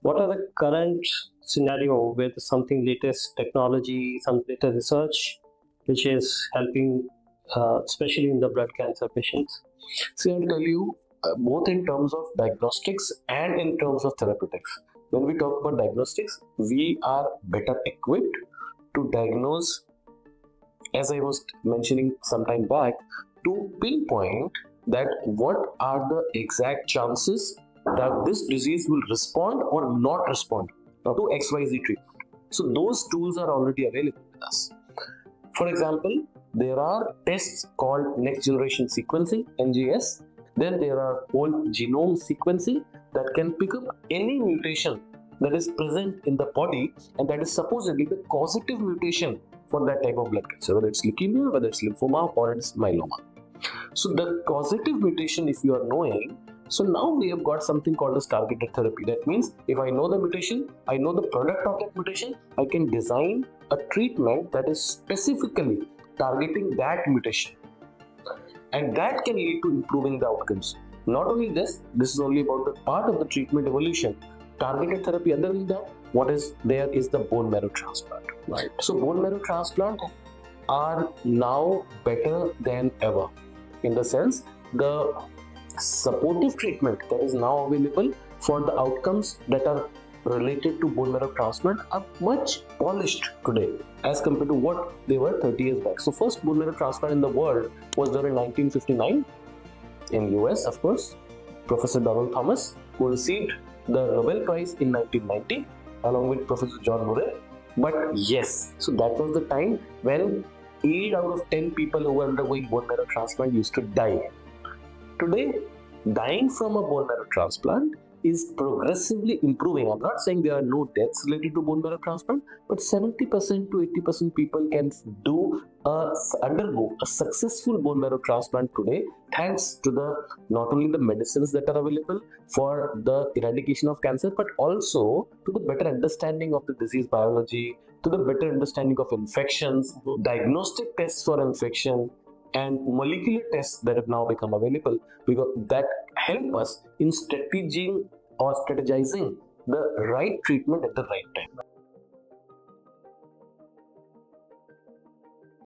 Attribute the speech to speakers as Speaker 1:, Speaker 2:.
Speaker 1: What are the current scenario with something latest technology, some latest research, which is helping, especially in the blood cancer patients?
Speaker 2: See, I'll tell you, both in terms of diagnostics and in terms of therapeutics. When we talk about diagnostics, we are better equipped to diagnose, as I was mentioning some time back, to pinpoint that what are the exact chances that this disease will respond or not respond to XYZ treatment. So those tools are already available with us. For example, there are tests called next generation sequencing, NGS. Then there are whole genome sequencing that can pick up any mutation that is present in the body and that is supposedly the causative mutation for that type of blood cancer, whether it's leukemia, whether it's lymphoma, or it's myeloma. So the causative mutation, if you are knowing, so now we have got something called as targeted therapy. That means if I know the mutation, I know the product of that mutation, I can design a treatment that is specifically targeting that mutation. And that can lead to improving the outcomes. Not only this is only about the part of the treatment evolution. Targeted therapy, other than that, what is there is the bone marrow transplant.
Speaker 1: Right.
Speaker 2: So bone marrow transplant are now better than ever, in the sense the supportive treatment that is now available for the outcomes that are related to bone marrow transplant are much polished today as compared to what they were 30 years back. So first bone marrow transplant in the world was done in 1959 in US, of course. Professor Donald Thomas, who received the Nobel Prize in 1990 along with Professor John Murray. But yes, so that was the time when 8 out of 10 people who were undergoing bone marrow transplant used to die. Today, dying from a bone marrow transplant is progressively improving. I'm not saying there are no deaths related to bone marrow transplant, but 70% to 80% people can undergo a successful bone marrow transplant today, thanks to the not only the medicines that are available for the eradication of cancer, but also to the better understanding of the disease biology, to the better understanding of infections, diagnostic tests for infection, and molecular tests that have now become available, because that help us in strategizing the right treatment at the right time.